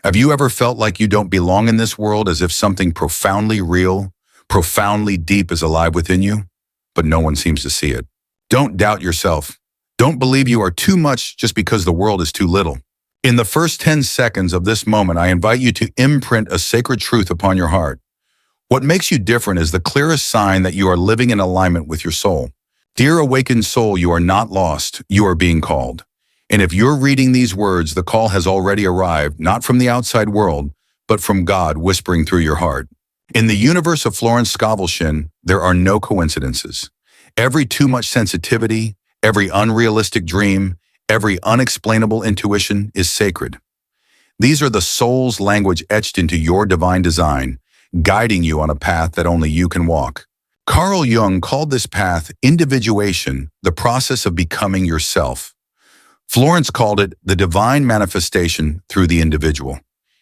Have you ever felt like you don't belong in this world, as if something profoundly real, profoundly deep is alive within you, but no one seems to see it? Don't doubt yourself. Don't believe you are too much just because the world is too little. In the first 10 seconds of this moment, I invite you to imprint a sacred truth upon your heart. What makes you different is the clearest sign that you are living in alignment with your soul. Dear awakened soul, you are not lost, you are being called. And if you're reading these words, the call has already arrived, not from the outside world, but from God whispering through your heart. In the universe of Florence Scovel, there are no coincidences. Every too much sensitivity, every unrealistic dream, every unexplainable intuition is sacred. These are the soul's language etched into your divine design, guiding you on a path that only you can walk. Carl Jung called this path individuation, the process of becoming yourself. Florence called it the divine manifestation through the individual.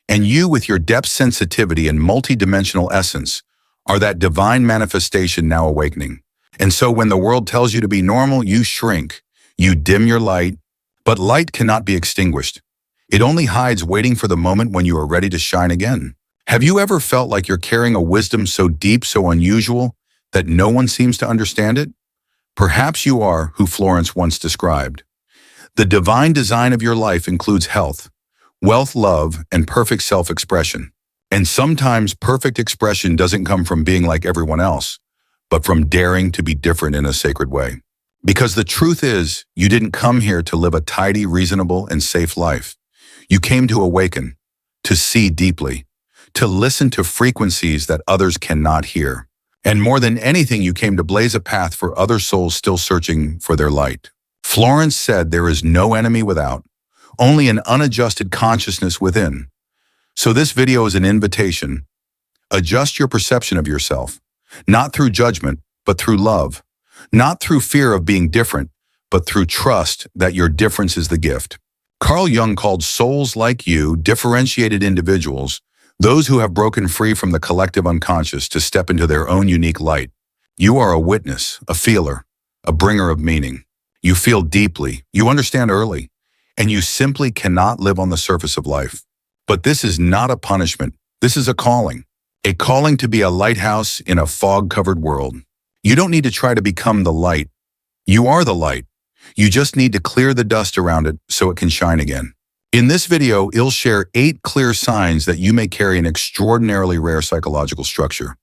And you, with your depth sensitivity and multidimensional essence, are that divine manifestation now awakening. And so when the world tells you to be normal, you shrink. You dim your light, but light cannot be extinguished. It only hides waiting for the moment when you are ready to shine again. Have you ever felt like you're carrying a wisdom so deep, so unusual, that no one seems to understand it? Perhaps you are who Florence once described. The divine design of your life includes health, wealth, love, and perfect self-expression. And sometimes perfect expression doesn't come from being like everyone else, but from daring to be different in a sacred way. Because the truth is, you didn't come here to live a tidy, reasonable, and safe life. You came to awaken, to see deeply, to listen to frequencies that others cannot hear. And more than anything, you came to blaze a path for other souls still searching for their light. Florence said there is no enemy without, only an unadjusted consciousness within. So this video is an invitation. Adjust your perception of yourself, not through judgment, but through love. Not through fear of being different, but through trust that your difference is the gift. Carl Jung called souls like you differentiated individuals, those who have broken free from the collective unconscious to step into their own unique light. You are a witness, a feeler, a bringer of meaning. You feel deeply, you understand early, and you simply cannot live on the surface of life. But this is not a punishment. This is a calling to be a lighthouse in a fog-covered world. You don't need to try to become the light. You are the light. You just need to clear the dust around it so it can shine again. In this video, I'll share 8 clear signs that you may carry an extraordinarily rare psychological structure,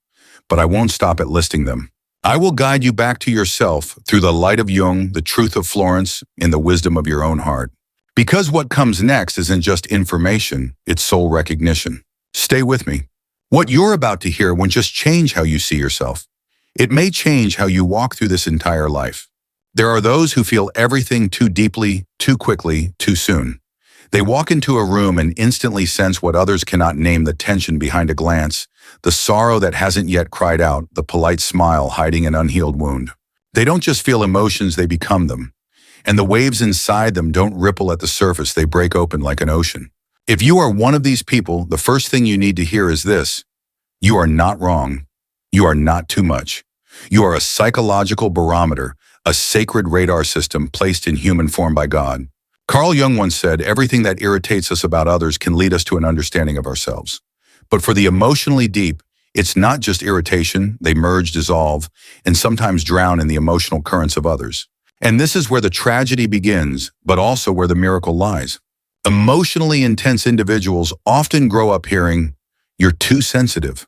but I won't stop at listing them. I will guide you back to yourself through the light of Jung, the truth of Florence, and the wisdom of your own heart. Because what comes next isn't just information, it's soul recognition. Stay with me. What you're about to hear won't just change how you see yourself. It may change how you walk through this entire life. There are those who feel everything too deeply, too quickly, too soon. They walk into a room and instantly sense what others cannot name: the tension behind a glance, the sorrow that hasn't yet cried out, the polite smile hiding an unhealed wound. They don't just feel emotions, they become them. And the waves inside them don't ripple at the surface, they break open like an ocean. If you are one of these people, the first thing you need to hear is this: you are not wrong. You are not too much. You are a psychological barometer, a sacred radar system placed in human form by God. Carl Jung once said, everything that irritates us about others can lead us to an understanding of ourselves. But for the emotionally deep, it's not just irritation. They merge, dissolve, and sometimes drown in the emotional currents of others. And this is where the tragedy begins, but also where the miracle lies. Emotionally intense individuals often grow up hearing, "You're too sensitive.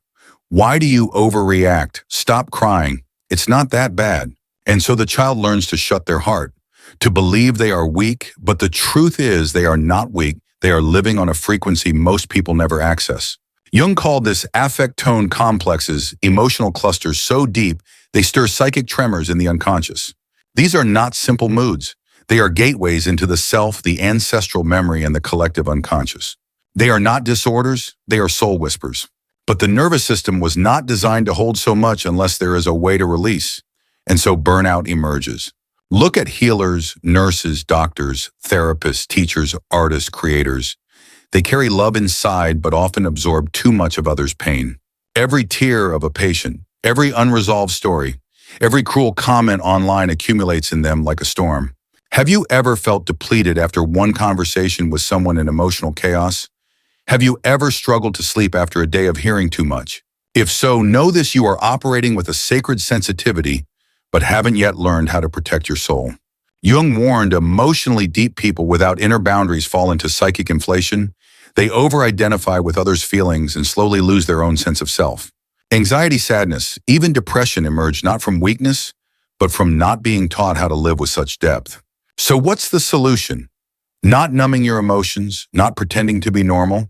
Why do you overreact? Stop crying. It's not that bad." And so the child learns to shut their heart, to believe they are weak, but the truth is they are not weak. They are living on a frequency most people never access. Jung called this affect tone complexes, emotional clusters so deep they stir psychic tremors in the unconscious. These are not simple moods. They are gateways into the self, the ancestral memory, and the collective unconscious. They are not disorders, they are soul whispers. But the nervous system was not designed to hold so much unless there is a way to release. And so burnout emerges. Look at healers, nurses, doctors, therapists, teachers, artists, creators. They carry love inside but often absorb too much of others' pain. Every tear of a patient, every unresolved story, every cruel comment online accumulates in them like a storm. Have you ever felt depleted after one conversation with someone in emotional chaos? Have you ever struggled to sleep after a day of hearing too much? If so, know this: you are operating with a sacred sensitivity, but haven't yet learned how to protect your soul. Jung warned emotionally deep people without inner boundaries fall into psychic inflation. They over-identify with others' feelings and slowly lose their own sense of self. Anxiety, sadness, even depression emerge not from weakness, but from not being taught how to live with such depth. So what's the solution? Not numbing your emotions, not pretending to be normal,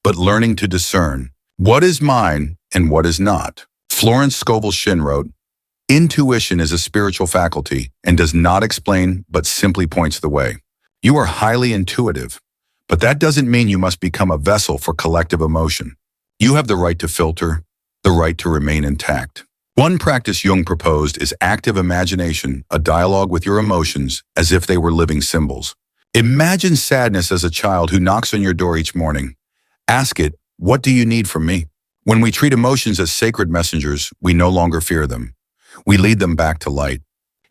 but learning to discern what is mine and what is not. Florence Scovel Shinn wrote, "Intuition is a spiritual faculty and does not explain but simply points the way." You are highly intuitive, but that doesn't mean you must become a vessel for collective emotion. You have the right to filter, the right to remain intact. One practice Jung proposed is active imagination, a dialogue with your emotions as if they were living symbols. Imagine sadness as a child who knocks on your door each morning. Ask it, "What do you need from me?" When we treat emotions as sacred messengers, we no longer fear them. We lead them back to light.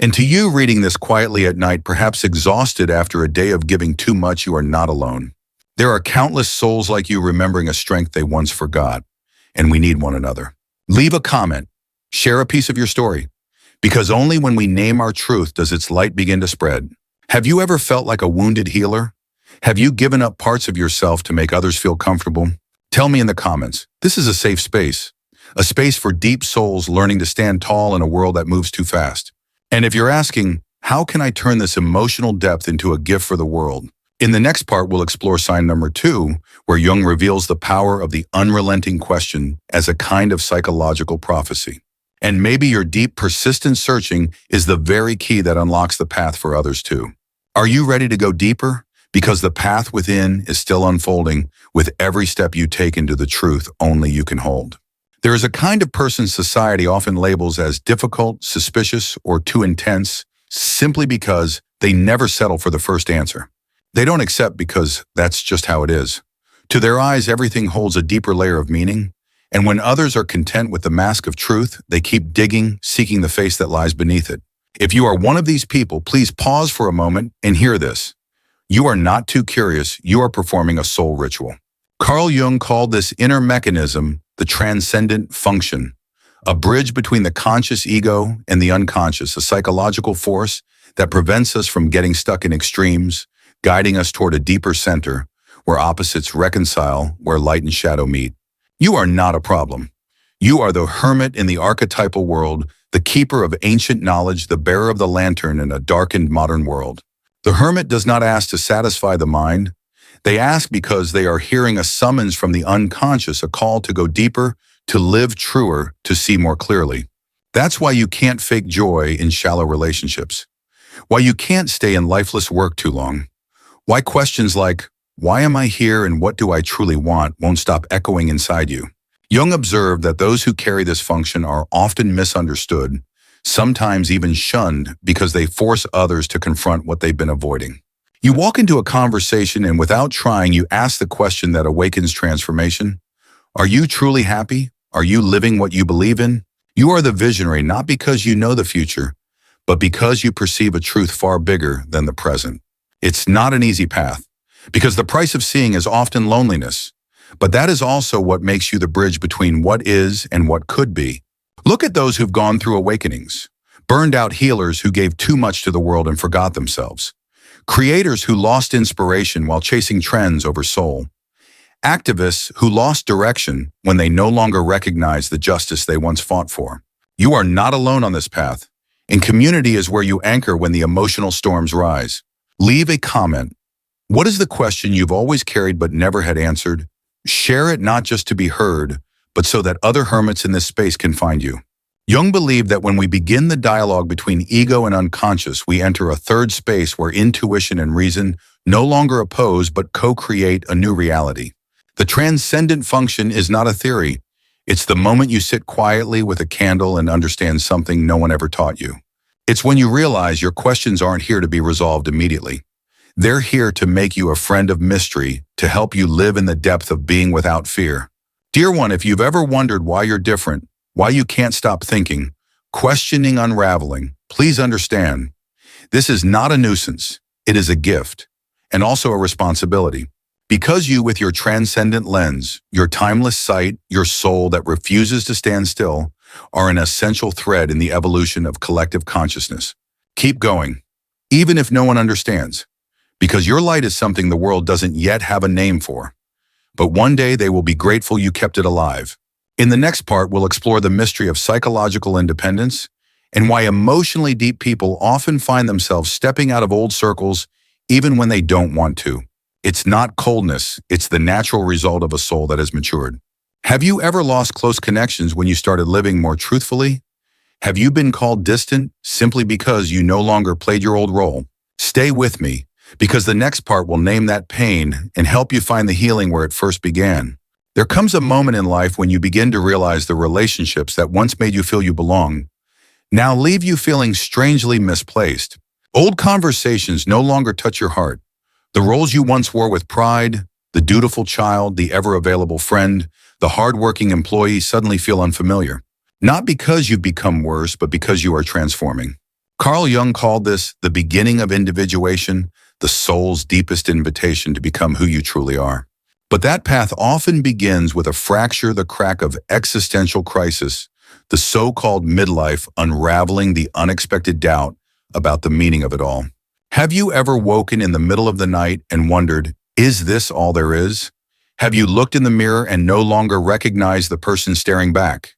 And to you reading this quietly at night, perhaps exhausted after a day of giving too much, you are not alone. There are countless souls like you remembering a strength they once forgot, and we need one another. Leave a comment. Share a piece of your story, because only when we name our truth does its light begin to spread. Have you ever felt like a wounded healer? Have you given up parts of yourself to make others feel comfortable? Tell me in the comments. This is a safe space, a space for deep souls learning to stand tall in a world that moves too fast. And if you're asking, how can I turn this emotional depth into a gift for the world? In the next part, we'll explore sign number 2, where Jung reveals the power of the unrelenting question as a kind of psychological prophecy. And maybe your deep, persistent searching is the very key that unlocks the path for others too. Are you ready to go deeper? Because the path within is still unfolding with every step you take into the truth only you can hold. There is a kind of person society often labels as difficult, suspicious, or too intense, simply because they never settle for the first answer. They don't accept because that's just how it is. To their eyes, everything holds a deeper layer of meaning. And when others are content with the mask of truth, they keep digging, seeking the face that lies beneath it. If you are one of these people, please pause for a moment and hear this. You are not too curious, you are performing a soul ritual. Carl Jung called this inner mechanism the transcendent function, a bridge between the conscious ego and the unconscious, a psychological force that prevents us from getting stuck in extremes, guiding us toward a deeper center where opposites reconcile, where light and shadow meet. You are not a problem. You are the hermit in the archetypal world, the keeper of ancient knowledge, the bearer of the lantern in a darkened modern world. The hermit does not ask to satisfy the mind. They ask because they are hearing a summons from the unconscious, a call to go deeper, to live truer, to see more clearly. That's why you can't fake joy in shallow relationships. Why you can't stay in lifeless work too long. Why questions like, "Why am I here and what do I truly want?" won't stop echoing inside you. Jung observed that those who carry this function are often misunderstood, sometimes even shunned because they force others to confront what they've been avoiding. You walk into a conversation and without trying, you ask the question that awakens transformation. Are you truly happy? Are you living what you believe in? You are the visionary not because you know the future, but because you perceive a truth far bigger than the present. It's not an easy path, because the price of seeing is often loneliness. But that is also what makes you the bridge between what is and what could be. Look at those who've gone through awakenings, burned out healers who gave too much to the world and forgot themselves, creators who lost inspiration while chasing trends over soul, activists who lost direction when they no longer recognized the justice they once fought for. You are not alone on this path, and community is where you anchor when the emotional storms rise. Leave a comment. What is the question you've always carried but never had answered? Share it not just to be heard, but so that other hermits in this space can find you. Jung believed that when we begin the dialogue between ego and unconscious, we enter a third space where intuition and reason no longer oppose but co-create a new reality. The transcendent function is not a theory. It's the moment you sit quietly with a candle and understand something no one ever taught you. It's when you realize your questions aren't here to be resolved immediately. They're here to make you a friend of mystery, to help you live in the depth of being without fear. Dear one, if you've ever wondered why you're different, why you can't stop thinking, questioning, unraveling, please understand, this is not a nuisance. It is a gift, and also a responsibility. Because you, with your transcendent lens, your timeless sight, your soul that refuses to stand still, are an essential thread in the evolution of collective consciousness. Keep going, even if no one understands, because your light is something the world doesn't yet have a name for. But one day they will be grateful you kept it alive. In the next part, we'll explore the mystery of psychological independence and why emotionally deep people often find themselves stepping out of old circles even when they don't want to. It's not coldness, it's the natural result of a soul that has matured. Have you ever lost close connections when you started living more truthfully? Have you been called distant simply because you no longer played your old role? Stay with me, because the next part will name that pain and help you find the healing where it first began. There comes a moment in life when you begin to realize the relationships that once made you feel you belong now leave you feeling strangely misplaced. Old conversations no longer touch your heart. The roles you once wore with pride, the dutiful child, the ever-available friend, the hard-working employee suddenly feel unfamiliar. Not because you've become worse, but because you are transforming. Carl Jung called this the beginning of individuation, the soul's deepest invitation to become who you truly are. But that path often begins with a fracture, the crack of existential crisis, the so-called midlife unraveling the unexpected doubt about the meaning of it all. Have you ever woken in the middle of the night and wondered, is this all there is? Have you looked in the mirror and no longer recognized the person staring back?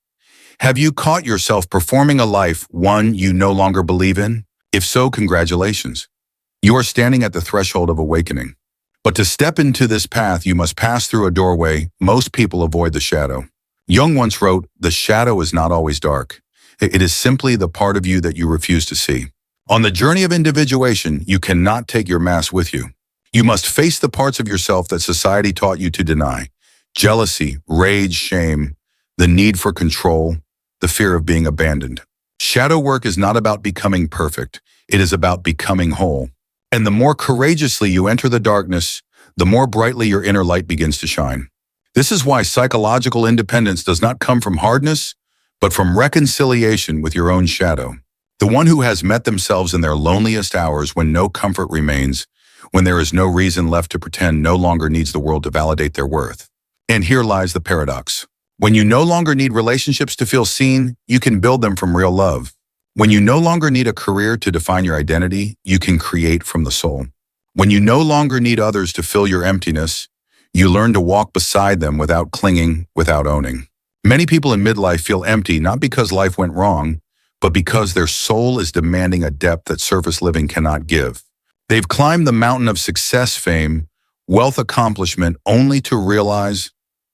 Have you caught yourself performing a life, one you no longer believe in? If so, congratulations. You are standing at the threshold of awakening. But to step into this path, you must pass through a doorway. Most people avoid the shadow. Jung once wrote, "The shadow is not always dark. It is simply the part of you that you refuse to see." On the journey of individuation, you cannot take your mask with you. You must face the parts of yourself that society taught you to deny. Jealousy, rage, shame, the need for control, the fear of being abandoned. Shadow work is not about becoming perfect. It is about becoming whole. And the more courageously you enter the darkness, the more brightly your inner light begins to shine. This is why psychological independence does not come from hardness, but from reconciliation with your own shadow. The one who has met themselves in their loneliest hours when no comfort remains, when there is no reason left to pretend, no longer needs the world to validate their worth. And here lies the paradox. When you no longer need relationships to feel seen, you can build them from real love. When you no longer need a career to define your identity, you can create from the soul. When you no longer need others to fill your emptiness, you learn to walk beside them without clinging, without owning. Many people in midlife feel empty not because life went wrong, but because their soul is demanding a depth that surface living cannot give. They've climbed the mountain of success, fame, wealth, accomplishment, only to realize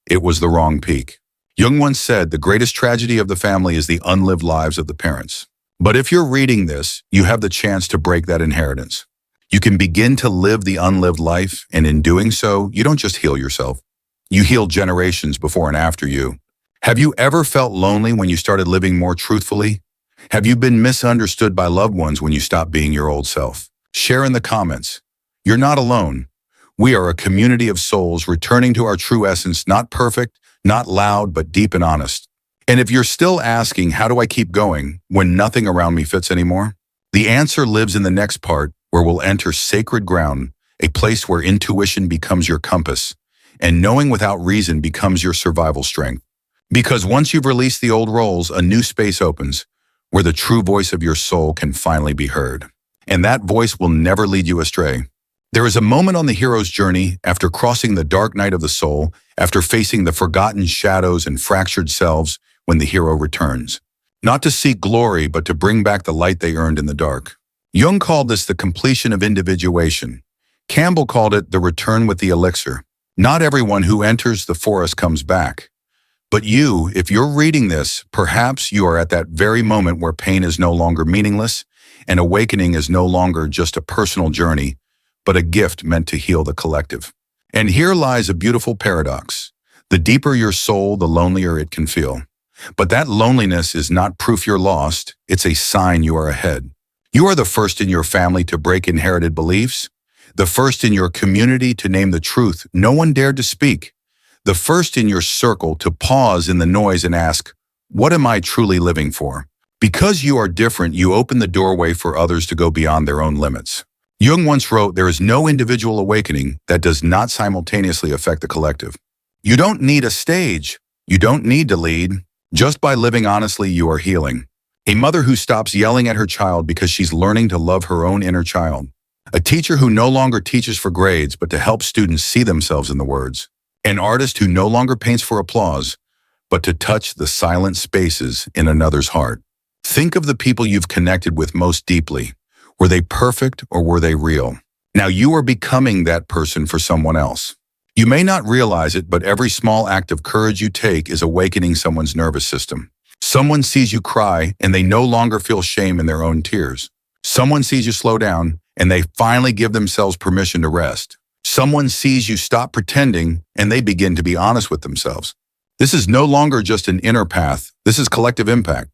it was the wrong peak. Jung once said, the greatest tragedy of the family is the unlived lives of the parents. But if you're reading this, you have the chance to break that inheritance. You can begin to live the unlived life, and in doing so, you don't just heal yourself. You heal generations before and after you. Have you ever felt lonely when you started living more truthfully? Have you been misunderstood by loved ones when you stopped being your old self? Share in the comments. You're not alone. We are a community of souls returning to our true essence, not perfect, not loud, but deep and honest. And if you're still asking, how do I keep going when nothing around me fits anymore? The answer lives in the next part, where we'll enter sacred ground, a place where intuition becomes your compass, and knowing without reason becomes your survival strength. Because once you've released the old roles, a new space opens, where the true voice of your soul can finally be heard. And that voice will never lead you astray. There is a moment on the hero's journey, after crossing the dark night of the soul, after facing the forgotten shadows and fractured selves, when the hero returns. Not to seek glory, but to bring back the light they earned in the dark. Jung called this the completion of individuation. Campbell called it the return with the elixir. Not everyone who enters the forest comes back. But you, if you're reading this, perhaps you are at that very moment where pain is no longer meaningless, and awakening is no longer just a personal journey, but a gift meant to heal the collective. And here lies a beautiful paradox. The deeper your soul, the lonelier it can feel. But that loneliness is not proof you're lost, it's a sign you are ahead. You are the first in your family to break inherited beliefs, the first in your community to name the truth no one dared to speak, the first in your circle to pause in the noise and ask, what am I truly living for? Because you are different, you open the doorway for others to go beyond their own limits. Jung once wrote, "There is no individual awakening that does not simultaneously affect the collective." You don't need a stage. You don't need to lead. Just by living honestly, you are healing. A mother who stops yelling at her child because she's learning to love her own inner child. A teacher who no longer teaches for grades, but to help students see themselves in the words. An artist who no longer paints for applause, but to touch the silent spaces in another's heart. Think of the people you've connected with most deeply. Were they perfect or were they real? Now you are becoming that person for someone else. You may not realize it, but every small act of courage you take is awakening someone's nervous system. Someone sees you cry and they no longer feel shame in their own tears. Someone sees you slow down and they finally give themselves permission to rest. Someone sees you stop pretending and they begin to be honest with themselves. This is no longer just an inner path. This is collective impact.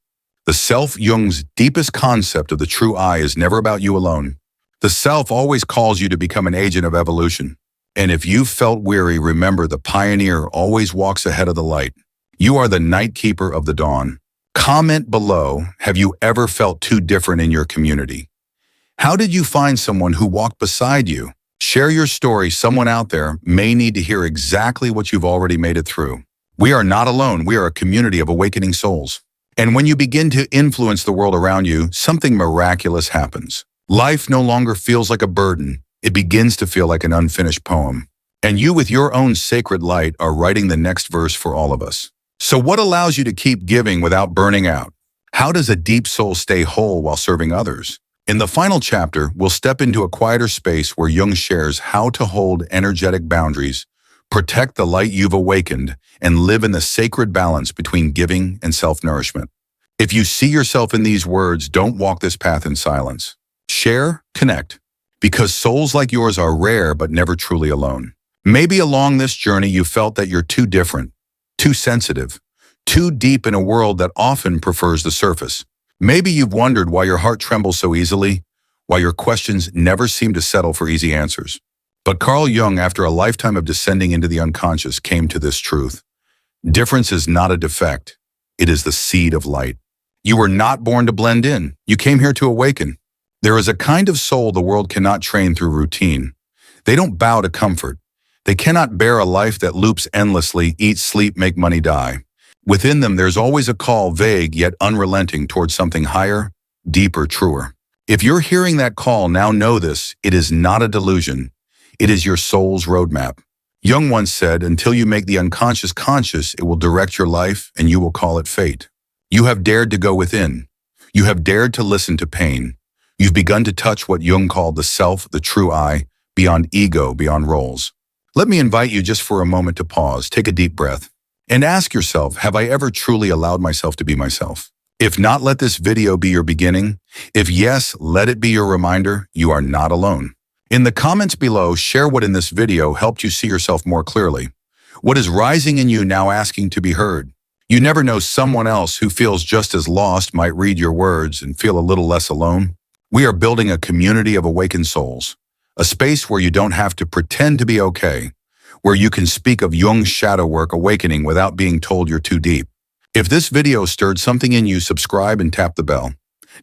The self, Jung's deepest concept of the true I, is never about you alone. The self always calls you to become an agent of evolution. And if you've felt weary, remember the pioneer always walks ahead of the light. You are the night keeper of the dawn. Comment below, have you ever felt too different in your community? How did you find someone who walked beside you? Share your story. Someone out there may need to hear exactly what you've already made it through. We are not alone. We are a community of awakening souls. And when you begin to influence the world around you, something miraculous happens. Life no longer feels like a burden. It begins to feel like an unfinished poem. And you, with your own sacred light, are writing the next verse for all of us. So what allows you to keep giving without burning out? How does a deep soul stay whole while serving others? In the final chapter, we'll step into a quieter space where Jung shares how to hold energetic boundaries, protect the light you've awakened, and live in the sacred balance between giving and self-nourishment. If you see yourself in these words, don't walk this path in silence. Share, connect, because souls like yours are rare but never truly alone. Maybe along this journey you felt that you're too different, too sensitive, too deep in a world that often prefers the surface. Maybe you've wondered why your heart trembles so easily, why your questions never seem to settle for easy answers. But Carl Jung, after a lifetime of descending into the unconscious, came to this truth. Difference is not a defect. It is the seed of light. You were not born to blend in. You came here to awaken. There is a kind of soul the world cannot train through routine. They don't bow to comfort. They cannot bear a life that loops endlessly, eat, sleep, make money, die. Within them, there's always a call, vague yet unrelenting, towards something higher, deeper, truer. If you're hearing that call, now know this: it is not a delusion. It is your soul's roadmap. Jung once said, until you make the unconscious conscious, it will direct your life and you will call it fate. You have dared to go within. You have dared to listen to pain. You've begun to touch what Jung called the self, the true I, beyond ego, beyond roles. Let me invite you just for a moment to pause, take a deep breath, and ask yourself, have I ever truly allowed myself to be myself? If not, let this video be your beginning. If yes, let it be your reminder you are not alone. In the comments below, share what in this video helped you see yourself more clearly. What is rising in you now asking to be heard? You never know, someone else who feels just as lost might read your words and feel a little less alone. We are building a community of awakened souls, a space where you don't have to pretend to be okay, where you can speak of Jung's shadow work awakening without being told you're too deep. If this video stirred something in you, subscribe and tap the bell.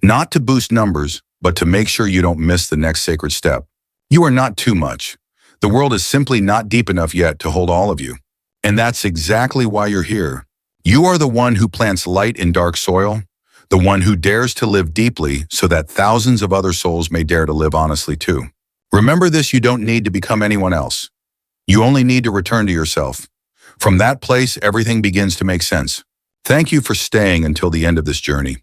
Not to boost numbers, but to make sure you don't miss the next sacred step. You are not too much. The world is simply not deep enough yet to hold all of you. And that's exactly why you're here. You are the one who plants light in dark soil, the one who dares to live deeply so that thousands of other souls may dare to live honestly too. Remember this: you don't need to become anyone else. You only need to return to yourself. From that place, everything begins to make sense. Thank you for staying until the end of this journey.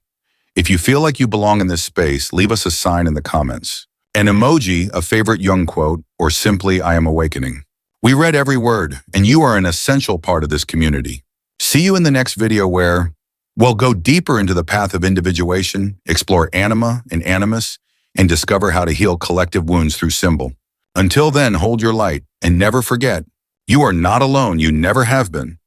If you feel like you belong in this space, leave us a sign in the comments. An emoji, a favorite Jung quote, or simply "I am awakening." We read every word, and you are an essential part of this community. See you in the next video where we'll go deeper into the path of individuation, explore anima and animus, and discover how to heal collective wounds through symbol. Until then, hold your light and never forget, you are not alone. You never have been.